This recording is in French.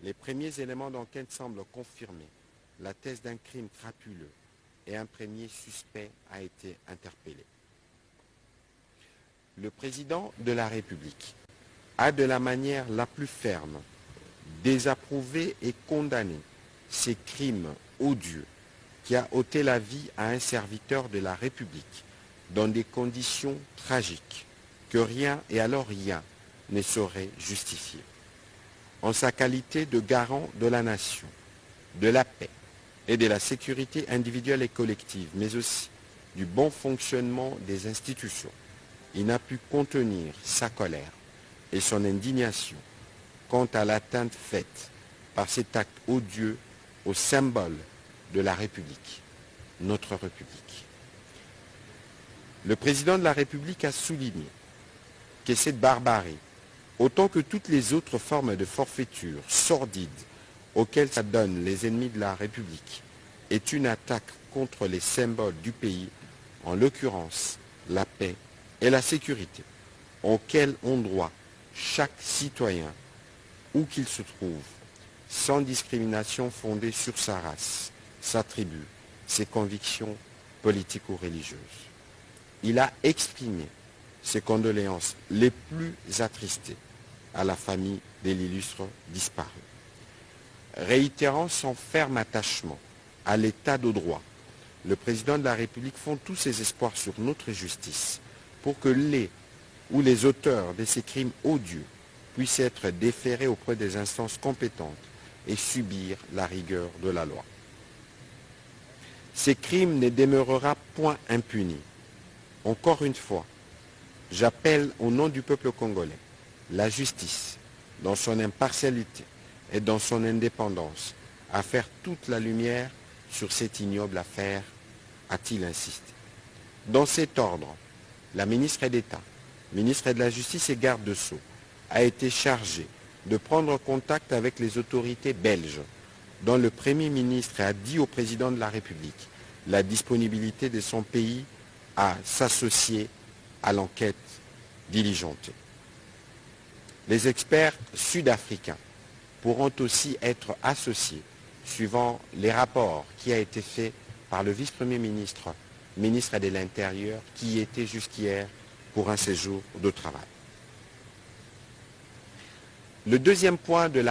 Les premiers éléments d'enquête semblent confirmer la thèse d'un crime crapuleux et un premier suspect a été interpellé. Le président de la République a de la manière la plus ferme désapprouvé et condamné ces crimes odieux qui a ôté la vie à un serviteur de la République dans des conditions tragiques que rien et alors rien ne saurait justifier. En sa qualité de garant de la nation, de la paix et de la sécurité individuelle et collective, mais aussi du bon fonctionnement des institutions, il n'a pu contenir sa colère et son indignation quant à l'atteinte faite par cet acte odieux au symbole de la République, notre République. Le président de la République a souligné que cette barbarie, autant que toutes les autres formes de forfaiture sordides auxquelles s'adonnent les ennemis de la République, est une attaque contre les symboles du pays, en l'occurrence la paix et la sécurité, auxquels ont droit chaque citoyen, où qu'il se trouve, sans discrimination fondée sur sa race, sa tribu, ses convictions politiques ou religieuses. Il a exprimé ses condoléances les plus attristées à la famille de l'illustre disparu. Réitérant son ferme attachement à l'état de droit, le président de la République fonde tous ses espoirs sur notre justice pour que les auteurs de ces crimes odieux puissent être déférés auprès des instances compétentes et subir la rigueur de la loi. Ces crimes ne demeurera point impunis. Encore une fois, j'appelle au nom du peuple congolais la justice, dans son impartialité et dans son indépendance, à faire toute la lumière sur cette ignoble affaire, a-t-il insisté. Dans cet ordre, la ministre d'État, ministre de la Justice et garde de Sceaux, a été chargée de prendre contact avec les autorités belges, dont le Premier ministre a dit au président de la République la disponibilité de son pays à s'associer à l'enquête diligentée. Les experts sud-africains pourront aussi être associés suivant les rapports qui a été fait par le vice-premier ministre, ministre de l'Intérieur, qui y était jusqu'hier pour un séjour de travail. Le deuxième point de la